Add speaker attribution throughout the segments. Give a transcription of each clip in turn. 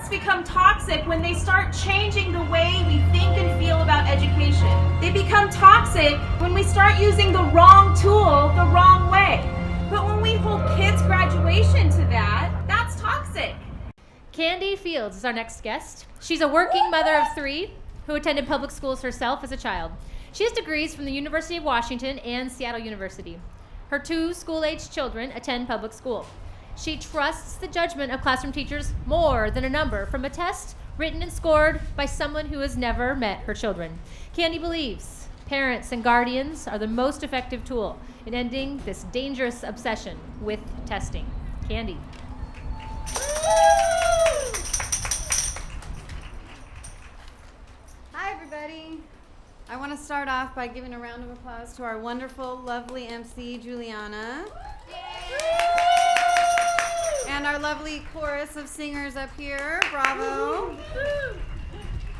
Speaker 1: tests become toxic when they start changing the way we think and feel about education. They become toxic when we start using the wrong tool the wrong way. But when we hold kids' graduation to that, that's toxic.
Speaker 2: Kandi Fields is our next guest. She's a working mother of 3 who attended public schools herself as a child. She has degrees from the University of Washington and Seattle University. Her 2 school-aged children attend public school. She trusts the judgment of classroom teachers more than a number from a test written and scored by someone who has never met her children. Kandi believes parents and guardians are the most effective tool in ending this dangerous obsession with testing. Kandi.
Speaker 3: Hi, everybody. I want to start off by giving a round of applause to our wonderful, lovely MC, Juliana. And our lovely chorus of singers up here. Bravo.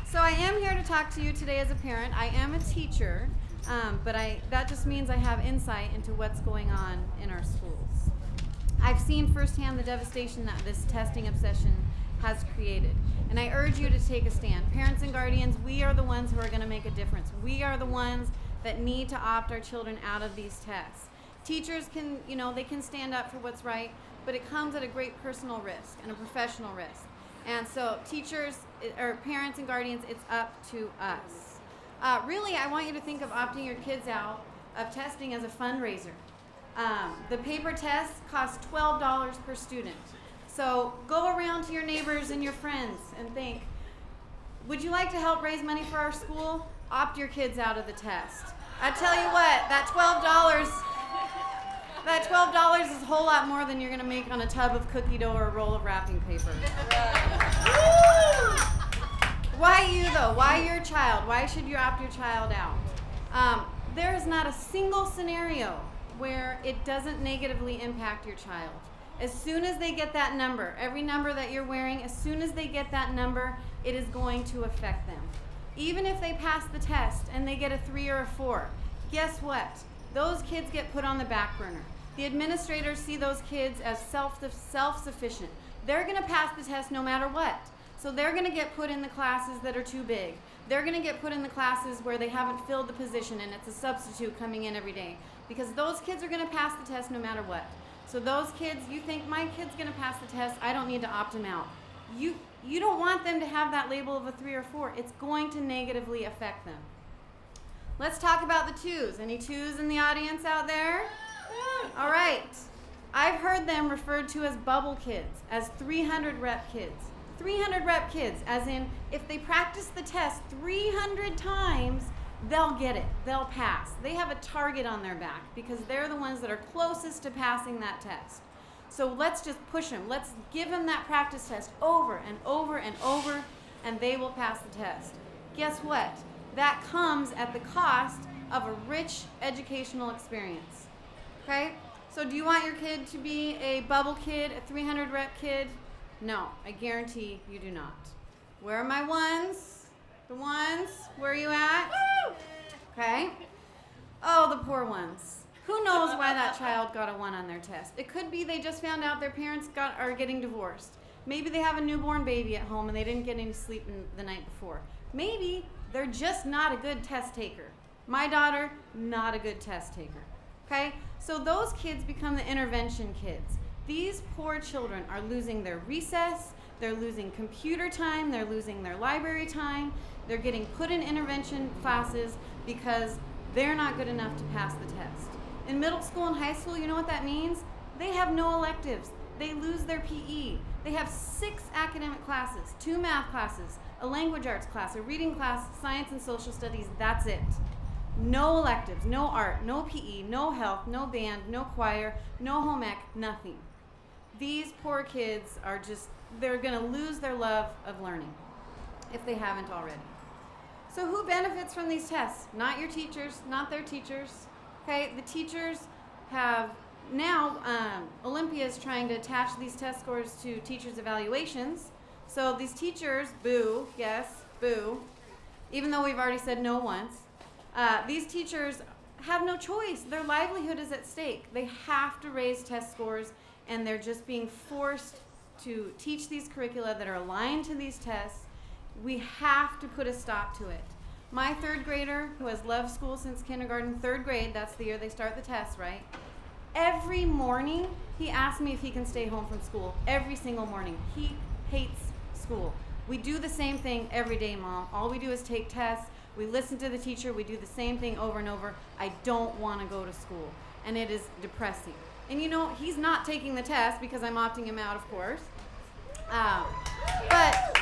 Speaker 3: So I am here to talk to you today as a parent. I am a teacher, but that just means I have insight into what's going on in our schools. I've seen firsthand the devastation that this testing obsession has created. And I urge you to take a stand. Parents and guardians, we are the ones who are going to make a difference. We are the ones that need to opt our children out of these tests. Teachers can, they can stand up for what's right, but it comes at a great personal risk and a professional risk. And so teachers, or parents and guardians, it's up to us. Really, I want you to think of opting your kids out of testing as a fundraiser. The paper test costs $12 per student. So go around to your neighbors and your friends and think, would you like to help raise money for our school? Opt your kids out of the test. I tell you what, that $12 is a whole lot more than you're going to make on a tub of cookie dough or a roll of wrapping paper. Why you, though? Why your child? Why should you opt your child out? There is not a single scenario where it doesn't negatively impact your child. As soon as they get that number, every number that you're wearing, as soon as they get that number, it is going to affect them. Even if they pass the test and they get a 3 or a 4, guess what? Those kids get put on the back burner. The administrators see those kids as self-sufficient. They're going to pass the test no matter what. So they're going to get put in the classes that are too big. They're going to get put in the classes where they haven't filled the position and it's a substitute coming in every day. Because those kids are going to pass the test no matter what. So those kids, you think, my kid's going to pass the test, I don't need to opt him out. You don't want them to have that label of a 3 or 4. It's going to negatively affect them. Let's talk about the 2s. Any 2s in the audience out there? All right. I've heard them referred to as bubble kids, as 300 rep kids. 300 rep kids, as in if they practice the test 300 times, they'll get it. They'll pass. They have a target on their back because they're the ones that are closest to passing that test. So let's just push them. Let's give them that practice test over and over and over, and they will pass the test. Guess what? That comes at the cost of a rich educational experience. Okay? So do you want your kid to be a bubble kid, a 300 rep kid? No, I guarantee you do not. Where are my ones? The ones? Where are you at? Okay. Oh, the poor ones. Who knows why that child got a 1 on their test? It could be they just found out their parents are getting divorced. Maybe they have a newborn baby at home and they didn't get any sleep the night before. Maybe they're just not a good test taker. My daughter, not a good test taker. Okay? So those kids become the intervention kids. These poor children are losing their recess, they're losing computer time, they're losing their library time, they're getting put in intervention classes because they're not good enough to pass the test. In middle school and high school, you know what that means? They have no electives. They lose their PE. They have 6 academic classes, 2 math classes, a language arts class, a reading class, science and social studies, that's it. No electives, no art, no PE, no health, no band, no choir, no home ec, nothing. These poor kids are they're gonna lose their love of learning if they haven't already. So who benefits from these tests? Not your teachers, not their teachers. Okay, the teachers have now, Olympia is trying to attach these test scores to teachers' evaluations. So these teachers, boo, yes, boo, even though we've already said no once, these teachers have no choice. Their livelihood is at stake. They have to raise test scores, and they're just being forced to teach these curricula that are aligned to these tests. We have to put a stop to it. My third grader, who has loved school since kindergarten, third grade, that's the year they start the tests, right? Every morning, he asks me if he can stay home from school. Every single morning. He hates school. We do the same thing every day, Mom. All we do is take tests. We listen to the teacher. We do the same thing over and over. I don't want to go to school. And it is depressing. And you know, he's not taking the test because I'm opting him out, of course. But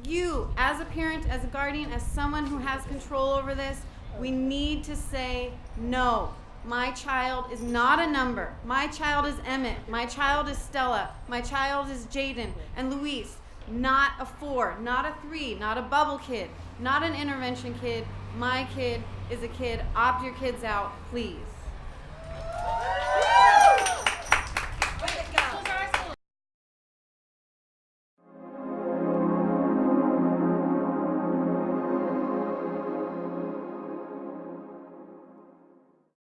Speaker 3: you, as a parent, as a guardian, as someone who has control over this, we need to say no. My child is not a number. My child is Emmett. My child is Stella. My child is Jaden and Luis. Not a 4, not a 3, not a bubble kid, not an intervention kid. My kid is a kid. Opt your kids out, please.